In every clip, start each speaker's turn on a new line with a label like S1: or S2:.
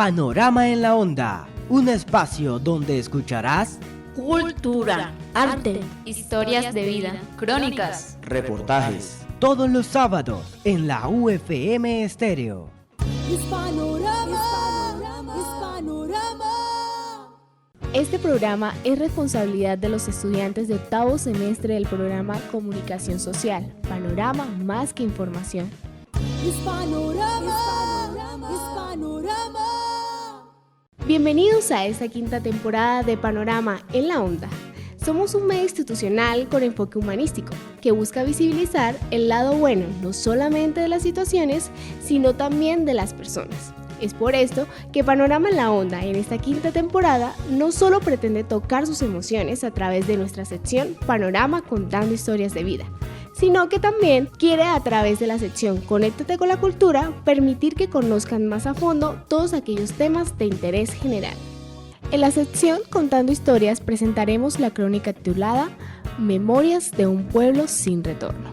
S1: Panorama en la Onda, un espacio donde escucharás
S2: cultura, arte, historias de vida, crónicas,
S3: reportajes.
S1: Todos los sábados en la UFM Estéreo.
S4: Este programa es responsabilidad de los estudiantes de octavo semestre del programa Comunicación Social. Panorama más que información. Bienvenidos a esta quinta temporada de Panorama en la Onda. Somos un medio institucional con enfoque humanístico que busca visibilizar el lado bueno no solamente de las situaciones, sino también de las personas. Es por esto que Panorama en la Onda en esta quinta temporada no solo pretende tocar sus emociones a través de nuestra sección Panorama contando historias de vida, sino que también quiere a través de la sección Conéctate con la Cultura permitir que conozcan más a fondo todos aquellos temas de interés general. En la sección Contando Historias presentaremos la crónica titulada Memorias de un pueblo sin retorno.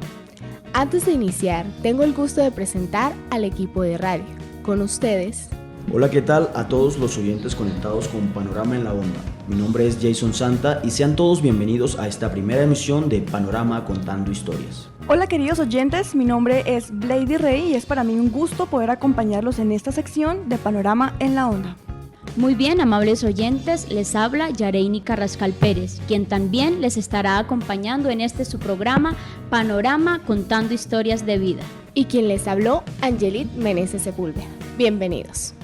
S4: Antes de iniciar, tengo el gusto de presentar al equipo de radio. Con ustedes.
S3: Hola, ¿qué tal a todos los oyentes conectados con Panorama en la Onda? Mi nombre es Jason Santa y sean todos bienvenidos a esta primera emisión de Panorama Contando Historias.
S5: Hola queridos oyentes, mi nombre es Blady Rey y es para mí un gusto poder acompañarlos en esta sección de Panorama en la Onda.
S6: Muy bien, amables oyentes, les habla Yareini Carrascal Pérez, quien también les estará acompañando en este su programa Panorama Contando Historias de Vida.
S4: Y quien les habló, Angelit Meneses Sepúlveda. Bienvenidos.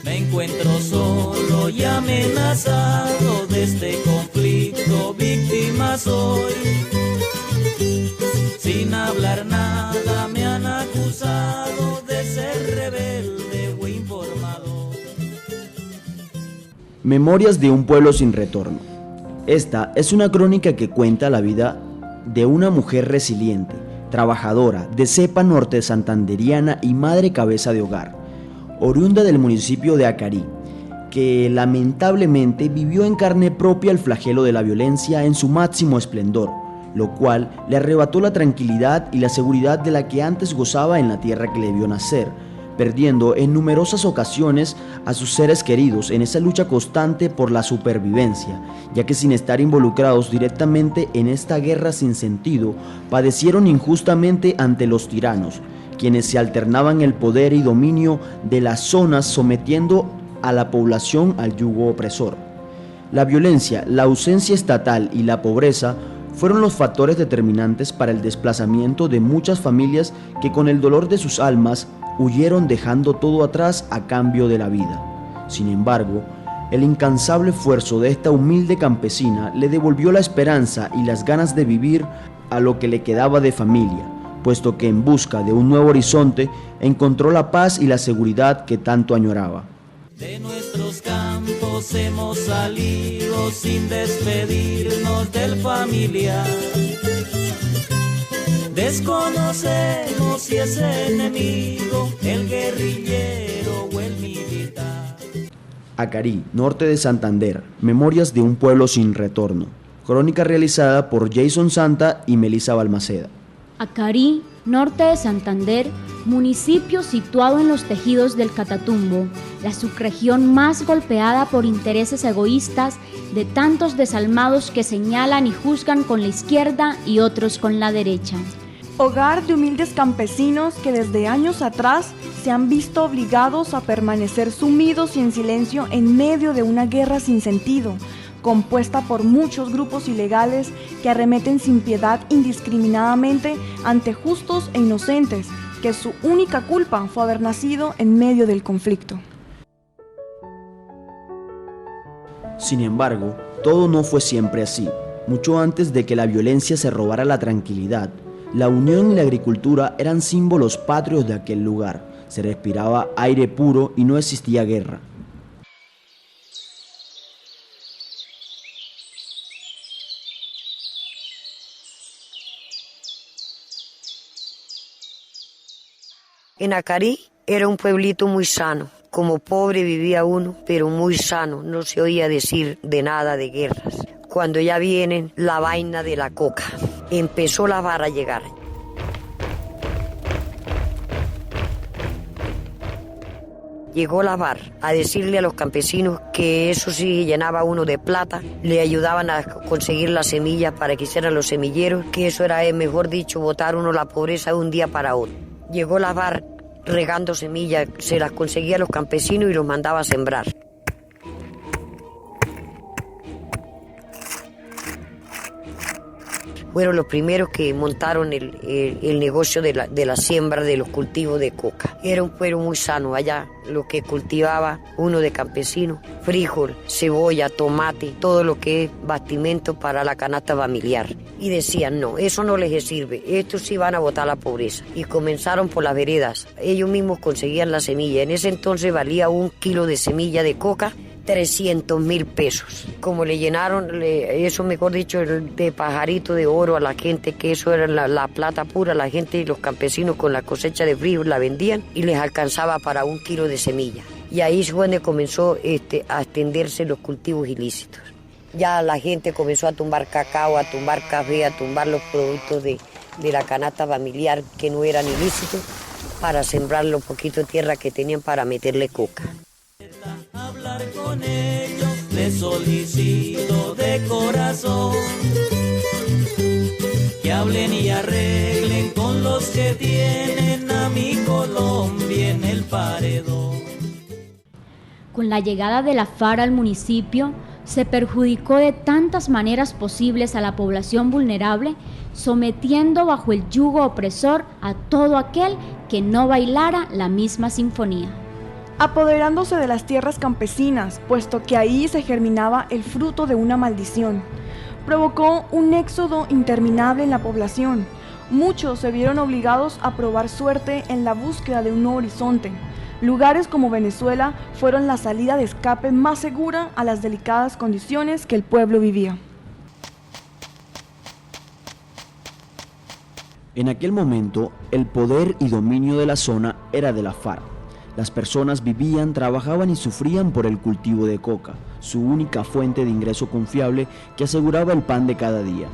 S7: Me encuentro solo y amenazado de este conflicto, víctima soy. Sin hablar nada me han acusado de ser rebelde o informador.
S3: Memorias de un pueblo sin retorno. Esta es una crónica que cuenta la vida de una mujer resiliente, trabajadora, de cepa norte santanderiana y madre cabeza de hogar, oriunda del municipio de Acarí, que lamentablemente vivió en carne propia el flagelo de la violencia en su máximo esplendor, lo cual le arrebató la tranquilidad y la seguridad de la que antes gozaba en la tierra que le vio nacer, perdiendo en numerosas ocasiones a sus seres queridos en esa lucha constante por la supervivencia, ya que sin estar involucrados directamente en esta guerra sin sentido, padecieron injustamente ante los tiranos, quienes se alternaban el poder y dominio de las zonas sometiendo a la población al yugo opresor. La violencia, la ausencia estatal y la pobreza fueron los factores determinantes para el desplazamiento de muchas familias que con el dolor de sus almas huyeron dejando todo atrás a cambio de la vida. Sin embargo, el incansable esfuerzo de esta humilde campesina le devolvió la esperanza y las ganas de vivir a lo que le quedaba de familia, puesto que en busca de un nuevo horizonte encontró la paz y la seguridad que tanto añoraba.
S7: De nuestros campos hemos salido sin despedirnos del familiar. Desconocemos si es enemigo, el guerrillero o el militar.
S3: Acarí, norte de Santander, Memorias de un pueblo sin retorno. Crónica realizada por Jason Santa y Melissa Balmaceda.
S6: Acarí, norte de Santander, municipio situado en los tejidos del Catatumbo, la subregión más golpeada por intereses egoístas de tantos desalmados que señalan y juzgan con la izquierda y otros con la derecha.
S5: Hogar de humildes campesinos que desde años atrás se han visto obligados a permanecer sumidos y en silencio en medio de una guerra sin sentido, compuesta por muchos grupos ilegales que arremeten sin piedad indiscriminadamente ante justos e inocentes, que su única culpa fue haber nacido en medio del conflicto.
S3: Sin embargo, todo no fue siempre así. Mucho antes de que la violencia se robara la tranquilidad, la unión y la agricultura eran símbolos patrios de aquel lugar. Se respiraba aire puro y no existía guerra.
S8: En Acarí era un pueblito muy sano. Como pobre vivía uno, pero muy sano. No se oía decir de nada de guerras. Cuando ya viene la vaina de la coca, empezó la vara a llegar. Llegó la VAR a decirle a los campesinos que eso sí llenaba uno de plata, le ayudaban a conseguir las semillas para que hicieran los semilleros, que eso era, mejor dicho, botar uno la pobreza de un día para otro. Llegó la VAR regando semillas, se las conseguía a los campesinos y los mandaba a sembrar. Fueron los primeros que montaron el negocio de la siembra de los cultivos de coca. Era un pueblo muy sano allá, lo que cultivaba uno de campesino, frijol, cebolla, tomate, todo lo que es bastimento para la canasta familiar. Y decían, no, eso no les sirve, estos sí van a botar la pobreza. Y comenzaron por las veredas, ellos mismos conseguían la semilla. En ese entonces valía 1 kilo de semilla de coca 300.000 pesos. Como le llenaron, eso mejor dicho, de pajarito de oro a la gente, que eso era la plata pura, la gente y los campesinos con la cosecha de frijol la vendían y les alcanzaba para 1 kilo de semilla. Y ahí fue donde comenzó a extenderse los cultivos ilícitos. Ya la gente comenzó a tumbar cacao, a tumbar café, a tumbar los productos de la canasta familiar que no eran ilícitos para sembrar los poquitos de tierra que tenían para meterle coca.
S7: Hablar con ellos, les solicito de corazón que hablen y arreglen con los que tienen a mi Colombia en el paredón.
S6: Con la llegada de la FARC al municipio, se perjudicó de tantas maneras posibles a la población vulnerable, sometiendo bajo el yugo opresor a todo aquel que no bailara la misma sinfonía.
S5: Apoderándose de las tierras campesinas, puesto que ahí se germinaba el fruto de una maldición. Provocó un éxodo interminable en la población. Muchos se vieron obligados a probar suerte en la búsqueda de un nuevo horizonte. Lugares como Venezuela fueron la salida de escape más segura a las delicadas condiciones que el pueblo vivía.
S3: En aquel momento, el poder y dominio de la zona era de la FARC. Las personas vivían, trabajaban y sufrían por el cultivo de coca, su única fuente de ingreso confiable que aseguraba el pan de cada día.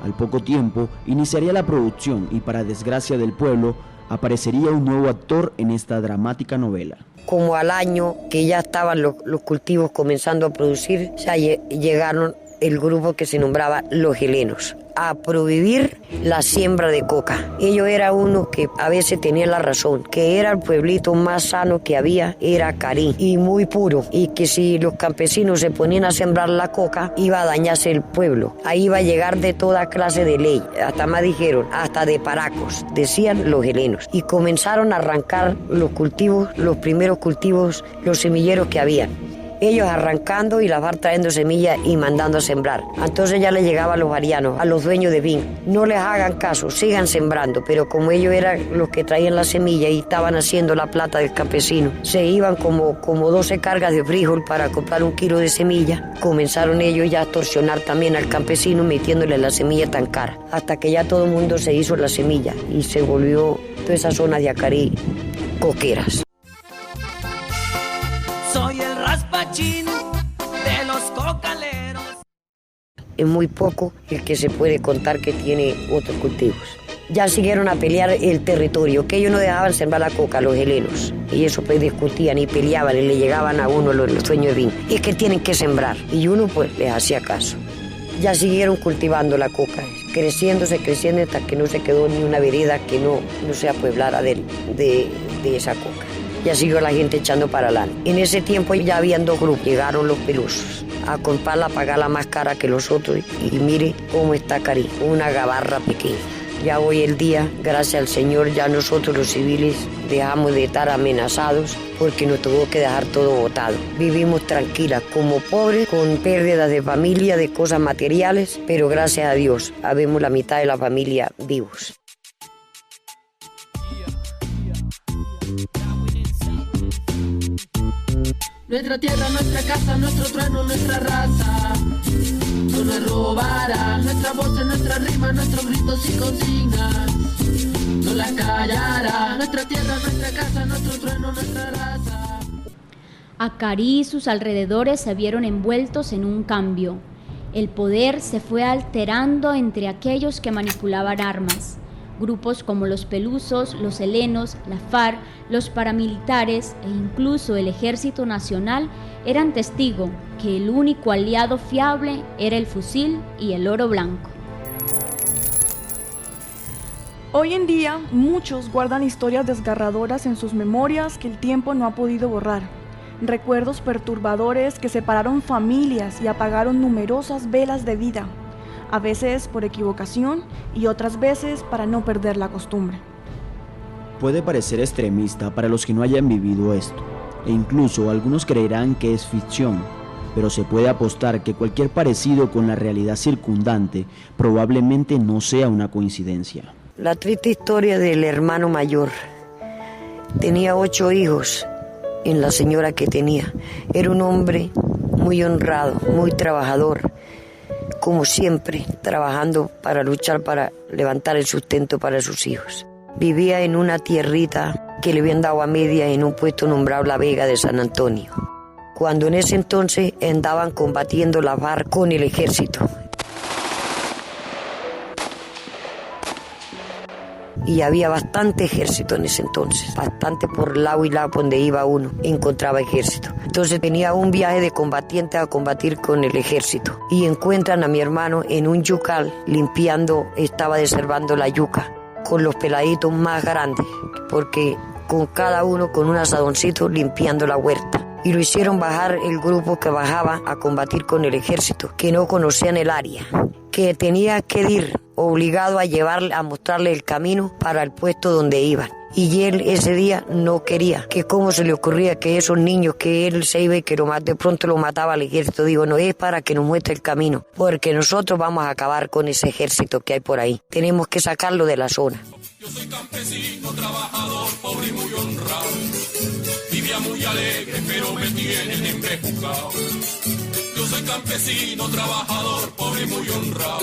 S3: Al poco tiempo, iniciaría la producción y, para desgracia del pueblo, aparecería un nuevo actor en esta dramática novela.
S8: Como al año que ya estaban los cultivos comenzando a producir, ya llegaron el grupo que se nombraba Los Helenos a prohibir la siembra de coca. Ellos eran uno que a veces tenían la razón, que era el pueblito más sano que había, era Carí, y muy puro, y que si los campesinos se ponían a sembrar la coca, iba a dañarse el pueblo. Ahí iba a llegar de toda clase de ley, hasta más dijeron, hasta de paracos, decían Los Helenos. Y comenzaron a arrancar los cultivos, los primeros cultivos, los semilleros que habían. Ellos arrancando y la VAR trayendo semillas y mandando a sembrar. Entonces ya le llegaba a los arianos, a los dueños de VIN. No les hagan caso, sigan sembrando. Pero como ellos eran los que traían la semilla y estaban haciendo la plata del campesino, se iban como 12 cargas de frijol para comprar 1 kilo de semilla. Comenzaron ellos ya a extorsionar también al campesino metiéndole la semilla tan cara. Hasta que ya todo el mundo se hizo la semilla y se volvió toda esa zona de Acarí coqueras.
S7: Soy el raspachín de los cocaleros.
S8: Es muy poco el que se puede contar que tiene otros cultivos. Ya siguieron a pelear el territorio, que ellos no dejaban sembrar la coca, los helenos. Y eso pues discutían y peleaban y le llegaban a uno los dueños de vino. Es que tienen que sembrar. Y uno pues les hacía caso. Ya siguieron cultivando la coca, creciéndose hasta que no se quedó ni una vereda que no se apueblara de esa coca. Ya siguió la gente echando para adelante. En ese tiempo ya habían 2 grupos, llegaron los pelusos a comprarla, a pagarla más cara que los otros y mire cómo está Carí, una gabarra pequeña. Ya hoy el día, gracias al Señor, ya nosotros los civiles dejamos de estar amenazados porque nos tuvo que dejar todo botado. Vivimos tranquilas, como pobres, con pérdidas de familia, de cosas materiales, pero gracias a Dios, habemos la mitad de la familia vivos.
S9: Nuestra tierra, nuestra casa, nuestro trueno, nuestra raza. No nos robará nuestra voz, nuestra rima, nuestros gritos y consignas. No la callará. Nuestra tierra, nuestra casa, nuestro trueno, nuestra raza.
S6: Acarí y sus alrededores se vieron envueltos en un cambio. El poder se fue alterando entre aquellos que manipulaban armas. Grupos como los Pelusos, los Helenos, la FARC, los paramilitares e incluso el Ejército Nacional eran testigo que el único aliado fiable era el fusil y el oro blanco.
S5: Hoy en día, muchos guardan historias desgarradoras en sus memorias que el tiempo no ha podido borrar. Recuerdos perturbadores que separaron familias y apagaron numerosas velas de vida, a veces por equivocación y otras veces para no perder la costumbre.
S3: Puede parecer extremista para los que no hayan vivido esto, e incluso algunos creerán que es ficción, pero se puede apostar que cualquier parecido con la realidad circundante probablemente no sea una coincidencia.
S8: La triste historia del hermano mayor. Tenía 8 hijos en la señora que tenía. Era un hombre muy honrado, muy trabajador, como siempre, trabajando para luchar, para levantar el sustento para sus hijos. Vivía en una tierrita que le habían dado a media en un puesto nombrado La Vega de San Antonio, cuando en ese entonces andaban combatiendo la FARC con el ejército. Y había bastante ejército en ese entonces, bastante por lado y lado donde iba uno, encontraba ejército. Entonces tenía un viaje de combatientes a combatir con el ejército y encuentran a mi hermano en un yucal limpiando, estaba deshervando la yuca con los peladitos más grandes, porque con cada uno con un asadoncito limpiando la huerta. Y lo hicieron bajar el grupo que bajaba a combatir con el ejército, que no conocían el área, que tenía que ir obligado a llevarle, a mostrarle el camino para el puesto donde iban. Y él ese día no quería, que cómo se le ocurría que esos niños que él se iba y que de pronto lo mataba al ejército. Digo, no es para que nos muestre el camino, porque nosotros vamos a acabar con ese ejército que hay por ahí. Tenemos que sacarlo de la zona.
S10: Yo soy campesino, trabajador, pobre y muy honrado. Vivía muy alegre, pero me tienen embejucado. Yo soy campesino, trabajador, pobre y muy honrado.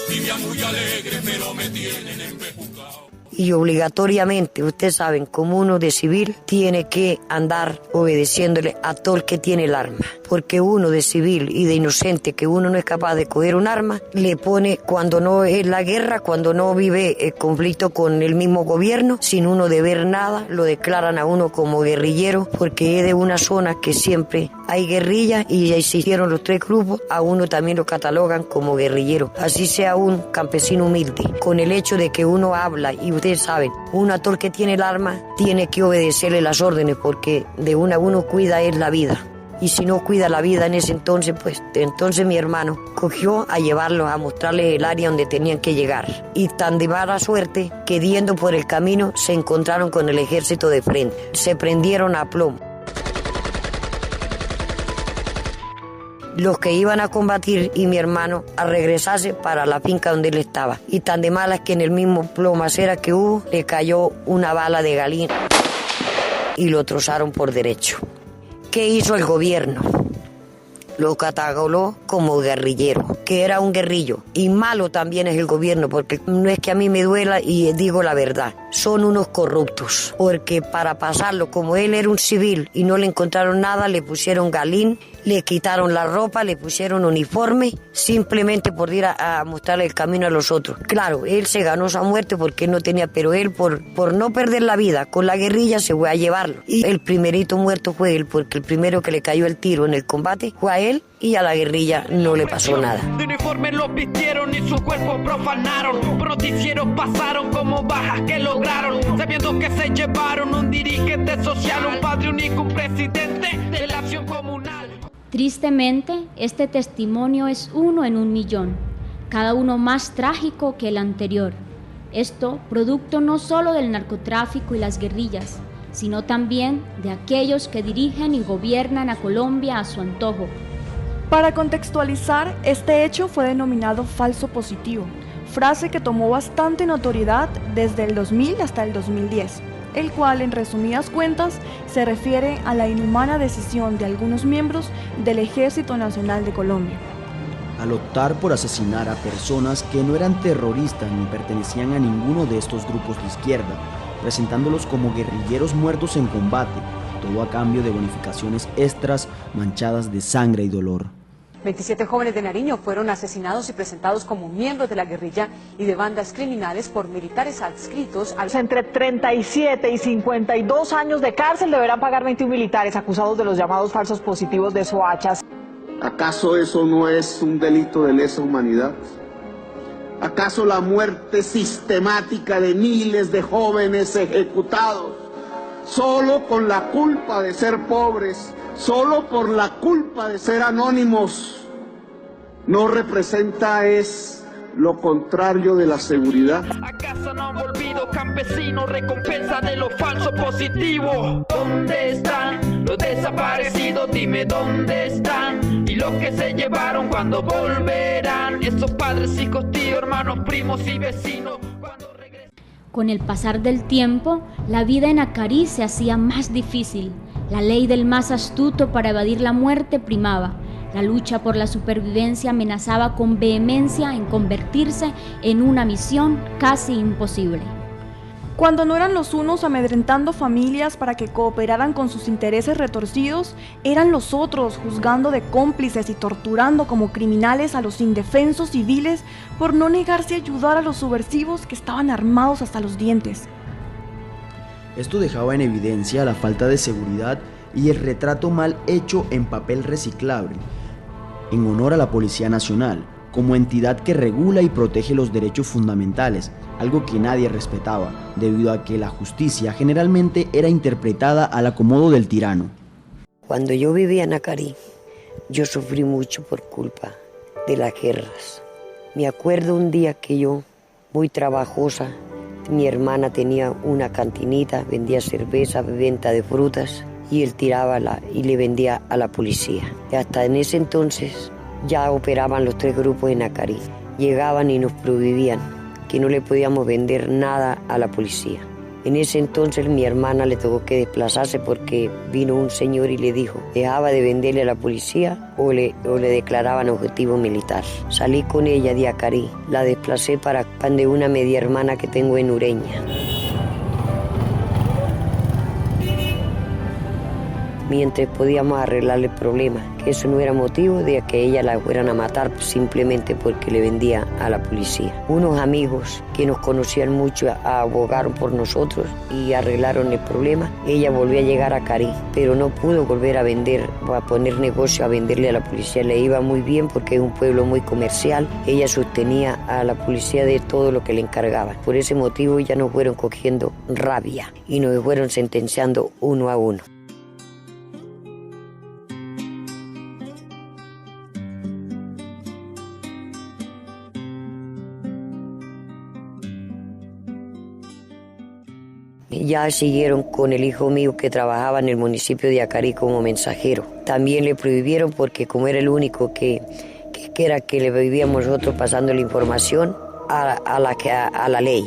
S10: Vivía muy alegre, pero me tienen embejucado.
S8: Y obligatoriamente, ustedes saben, como uno de civil tiene que andar obedeciéndole a todo el que tiene el arma, porque uno de civil y de inocente, que uno no es capaz de coger un arma, le pone, cuando no es la guerra, cuando no vive el conflicto con el mismo gobierno, sin uno deber nada, lo declaran a uno como guerrillero, porque es de una zona que siempre hay guerrilla y ya existieron los 3 grupos, a uno también lo catalogan como guerrillero, así sea un campesino humilde, con el hecho de que uno habla y ustedes saben, un actor que tiene el arma tiene que obedecerle las órdenes, porque de una uno cuida es la vida. Y si no cuida la vida en ese entonces, pues entonces mi hermano cogió a llevarlos, a mostrarles el área donde tenían que llegar. Y tan de mala suerte que yendo por el camino se encontraron con el ejército de frente. Se prendieron a plomo. Los que iban a combatir y mi hermano a regresarse para la finca donde él estaba. Y tan de malas que en el mismo plomacera que hubo le cayó una bala de gallina y lo trozaron por derecho. ¿Qué hizo el gobierno? Lo catalogó como guerrillero, que era un guerrillo. Y malo también es el gobierno, porque no es que a mí me duela y digo la verdad. Son unos corruptos, porque para pasarlo, como él era un civil y no le encontraron nada, le pusieron galín, le quitaron la ropa, le pusieron uniforme, simplemente por ir a mostrarle el camino a los otros. Claro, él se ganó su muerte porque él no tenía, pero él por no perder la vida con la guerrilla se fue a llevarlo. Y el primerito muerto fue él, porque el primero que le cayó el tiro en el combate fue a él, y a la guerrilla no le pasó nada.
S9: De uniforme los vistieron y su cuerpo profanaron. Noticieros pasaron como bajas que lograron, sabiendo que se llevaron un dirigente social, un padre único, un presidente de la acción comunal.
S6: Tristemente, este testimonio es 1 en 1.000.000, cada uno más trágico que el anterior. Esto producto no solo del narcotráfico y las guerrillas, sino también de aquellos que dirigen y gobiernan a Colombia a su antojo.
S5: Para contextualizar, este hecho fue denominado falso positivo, frase que tomó bastante notoriedad desde el 2000 hasta el 2010, el cual, en resumidas cuentas, se refiere a la inhumana decisión de algunos miembros del Ejército Nacional de Colombia.
S3: Al optar por asesinar a personas que no eran terroristas ni pertenecían a ninguno de estos grupos de izquierda, presentándolos como guerrilleros muertos en combate, todo a cambio de bonificaciones extras manchadas de sangre y dolor.
S11: 27 jóvenes de Nariño fueron asesinados y presentados como miembros de la guerrilla y de bandas criminales por militares adscritos al...
S12: Entre 37 y 52 años de cárcel deberán pagar 21 militares acusados de los llamados falsos positivos de Soacha.
S13: ¿Acaso eso no es un delito de lesa humanidad? ¿Acaso la muerte sistemática de miles de jóvenes ejecutados solo con la culpa de ser pobres, solo por la culpa de ser anónimos, no representa es lo contrario de la seguridad?
S9: ¿Acaso no han volvido campesinos recompensa de los falsos positivos? ¿Dónde están los desaparecidos? Dime dónde están. Y los que se llevaron, ¿cuándo volverán? Esos padres, hijos, tíos, hermanos, primos y vecinos.
S6: Con el pasar del tiempo, la vida en Acarí se hacía más difícil. La ley del más astuto para evadir la muerte primaba. La lucha por la supervivencia amenazaba con vehemencia en convertirse en una misión casi imposible.
S5: Cuando no eran los unos amedrentando familias para que cooperaran con sus intereses retorcidos, eran los otros juzgando de cómplices y torturando como criminales a los indefensos civiles por no negarse a ayudar a los subversivos que estaban armados hasta los dientes.
S3: Esto dejaba en evidencia la falta de seguridad y el retrato mal hecho en papel reciclable, en honor a la Policía Nacional, como entidad que regula y protege los derechos fundamentales, algo que nadie respetaba, debido a que la justicia generalmente era interpretada al acomodo del tirano.
S8: Cuando yo vivía en Acarí, yo sufrí mucho por culpa de las guerras. Me acuerdo un día que yo, muy trabajosa, mi hermana tenía una cantinita, vendía cerveza, venta de frutas, y él tiraba y le vendía a la policía. Y hasta en ese entonces ya operaban los 3 grupos en Acarí. Llegaban y nos prohibían que no le podíamos vender nada a la policía. En ese entonces mi hermana le tocó que desplazarse porque vino un señor y le dijo, dejaba de venderle a la policía o le declaraban objetivo militar. Salí con ella de Acarí, la desplacé para pan de una media hermana que tengo en Ureña. Mientras podíamos arreglarle el problema, que eso no era motivo de que ella la fueran a matar simplemente porque le vendía a la policía. Unos amigos que nos conocían mucho abogaron por nosotros y arreglaron el problema. Ella volvió a llegar a Acarí, pero no pudo volver a vender, a poner negocio a venderle a la policía. Le iba muy bien porque es un pueblo muy comercial. Ella sostenía a la policía de todo lo que le encargaban. Por ese motivo ya nos fueron cogiendo rabia y nos fueron sentenciando uno a uno. Ya siguieron con el hijo mío que trabajaba en el municipio de Acarí como mensajero. También le prohibieron porque como era el único que le vivíamos nosotros pasando la información a la ley.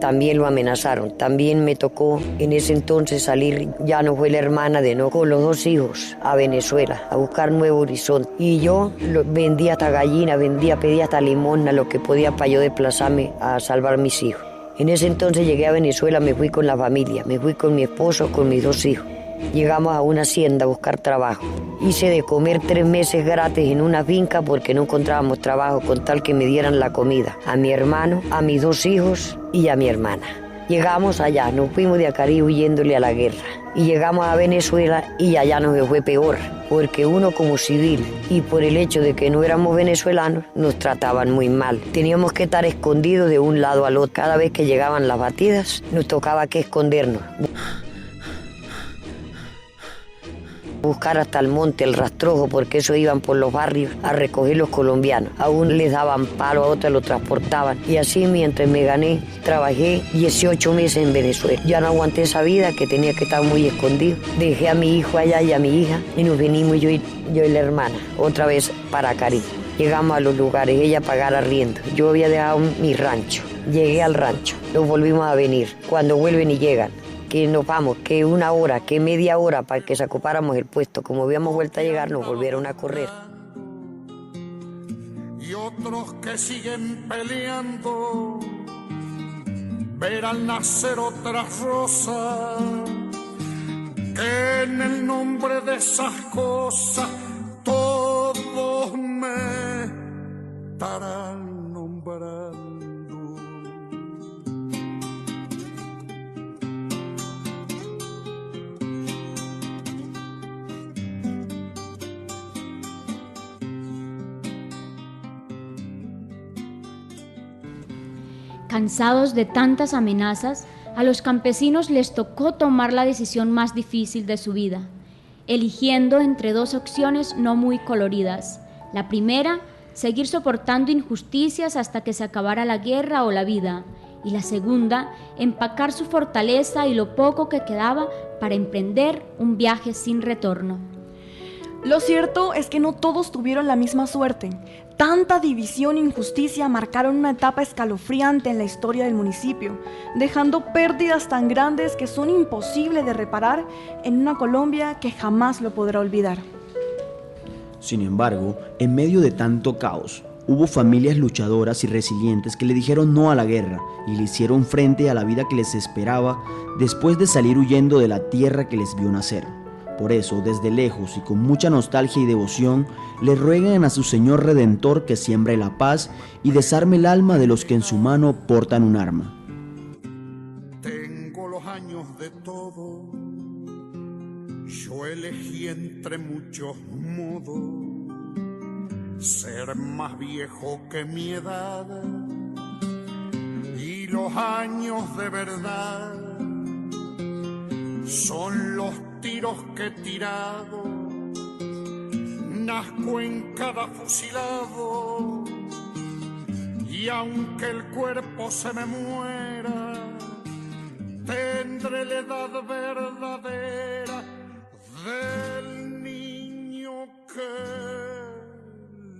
S8: También lo amenazaron. También me tocó en ese entonces salir, ya no fue la hermana de no, con los 2 hijos a Venezuela, a buscar nuevo horizonte. Y yo vendía hasta gallina, pedía hasta limosna, lo que podía para yo desplazarme a salvar mis hijos. En ese entonces llegué a Venezuela, me fui con la familia, me fui con mi esposo, con mis 2 hijos. Llegamos a una hacienda a buscar trabajo. Hice de comer 3 meses gratis en una finca porque no encontrábamos trabajo con tal que me dieran la comida. A mi hermano, a mis 2 hijos y a mi hermana. Llegamos allá, nos fuimos de Acarí huyéndole a la guerra. Y llegamos a Venezuela y allá nos fue peor, porque uno como civil y por el hecho de que no éramos venezolanos, nos trataban muy mal. Teníamos que estar escondidos de un lado al otro. Cada vez que llegaban las batidas, nos tocaba que escondernos. Buscar hasta el monte, el rastrojo, porque eso iban por los barrios a recoger los colombianos. A unos les daban palo, a otros lo transportaban. Y así mientras me gané, trabajé 18 meses en Venezuela. Ya no aguanté esa vida, que tenía que estar muy escondido. Dejé a mi hijo allá y a mi hija y nos venimos yo y la hermana, otra vez para Acarí. Llegamos a los lugares, ella pagara arriendo. Yo había dejado mi rancho. Llegué al rancho, nos volvimos a venir. Cuando vuelven y llegan, que nos vamos, que 1 hora, que media hora para que se ocupáramos el puesto. Como habíamos vuelto a llegar, nos volvieron a correr.
S14: Y otros que siguen peleando, ver al nacer otras rosas, que en el nombre de esas cosas todos
S6: Cansados de tantas amenazas, a los campesinos les tocó tomar la decisión más difícil de su vida, eligiendo entre dos opciones no muy coloridas. La primera, seguir soportando injusticias hasta que se acabara la guerra o la vida, y la segunda, empacar su fortaleza y lo poco que quedaba para emprender un viaje sin retorno.
S5: Lo cierto es que no todos tuvieron la misma suerte. Tanta división e injusticia marcaron una etapa escalofriante en la historia del municipio, dejando pérdidas tan grandes que son imposibles de reparar en una Colombia que jamás lo podrá olvidar.
S3: Sin embargo, en medio de tanto caos, hubo familias luchadoras y resilientes que le dijeron no a la guerra y le hicieron frente a la vida que les esperaba después de salir huyendo de la tierra que les vio nacer. Por eso, desde lejos y con mucha nostalgia y devoción, le ruegan a su Señor Redentor que siembre la paz y desarme el alma de los que en su mano portan un arma.
S14: Tengo los años de todo, yo elegí entre muchos modos ser más viejo que mi edad, y los años de verdad son los tiros que he tirado, nazco en cada fusilado, y aunque el cuerpo se me muera, tendré la edad verdadera del niño que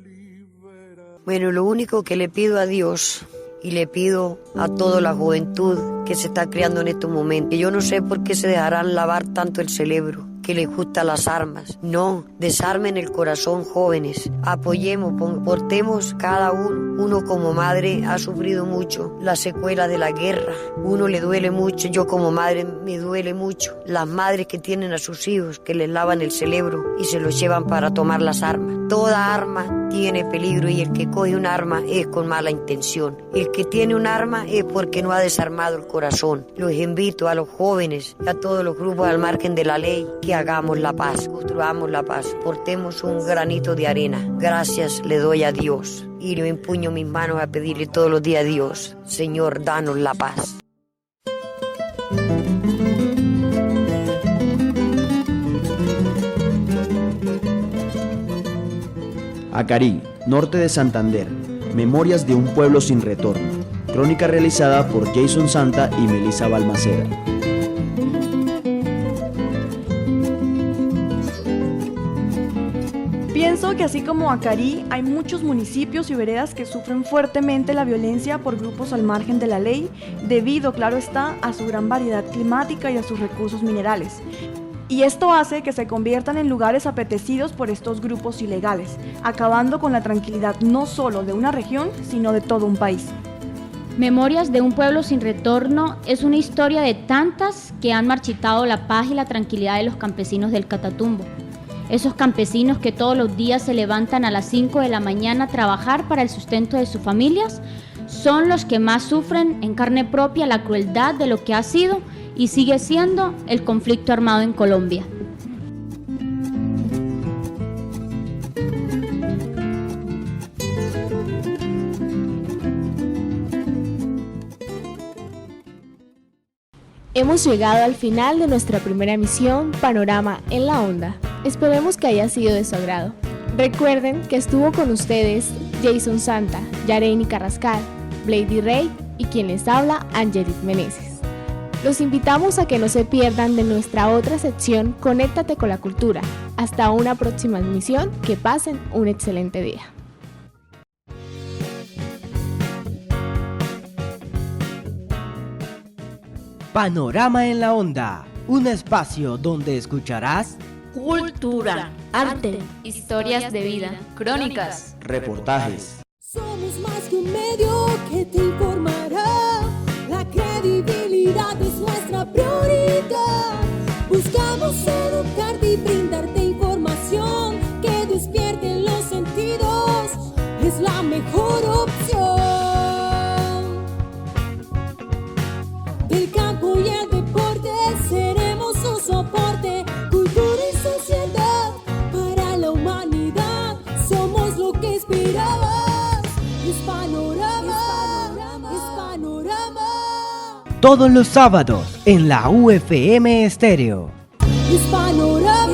S14: libera.
S8: Bueno, lo único que le pido a Dios y le pido a toda la juventud que se está criando en estos momentos, que yo no sé por qué se dejarán lavar tanto el cerebro, que les gustan las armas. No, desarmen el corazón, jóvenes. Apoyemos, portemos cada uno como madre ha sufrido mucho la secuela de la guerra. Uno le duele mucho, yo como madre me duele mucho. Las madres que tienen a sus hijos, que les lavan el cerebro y se los llevan para tomar las armas. Toda arma tiene peligro y el que coge un arma es con mala intención. El que tiene un arma es porque no ha desarmado el corazón. Los invito a los jóvenes y a todos los grupos al margen de la ley que hagamos la paz, construyamos la paz, portemos un granito de arena. Gracias le doy a Dios y le empuño mis manos a pedirle todos los días a Dios, Señor, danos la paz.
S3: Acarí, norte de Santander, Memorias de un pueblo sin retorno. Crónica realizada por Jason Santa y Melissa Balmaceda.
S5: Pienso que así como Acarí, hay muchos municipios y veredas que sufren fuertemente la violencia por grupos al margen de la ley, debido, claro está, a su gran variedad climática y a sus recursos minerales. Y esto hace que se conviertan en lugares apetecidos por estos grupos ilegales, acabando con la tranquilidad no solo de una región, sino de todo un país.
S6: Memorias de un pueblo sin retorno es una historia de tantas que han marchitado la paz y la tranquilidad de los campesinos del Catatumbo. Esos campesinos que todos los días se levantan a las 5 de la mañana a trabajar para el sustento de sus familias, son los que más sufren en carne propia la crueldad de lo que ha sido y sigue siendo el conflicto armado en Colombia.
S4: Hemos llegado al final de nuestra primera emisión Panorama en la Onda. Esperemos que haya sido de su agrado. Recuerden que estuvo con ustedes Jason Santa, Yareni Carrascal, Blady Rey y quien les habla, Angelit Meneses. Los invitamos a que no se pierdan de nuestra otra sección Conéctate con la Cultura. Hasta una próxima emisión, que pasen un excelente día.
S1: Panorama en la Onda, un espacio donde escucharás
S2: cultura, arte, historias de vida, crónicas,
S3: reportajes.
S15: Somos más que un medio que te informará. La credibilidad es nuestra prioridad. Buscamos educarte y brindarte información que despierte los sentidos. Es la mejor opción. Del campo y el deporte seremos su soporte. Cultura y sociedad para la humanidad. Somos lo que esperabas. Es Panorama.
S1: todos los sábados en la UFM Estéreo.
S15: Es Panorama.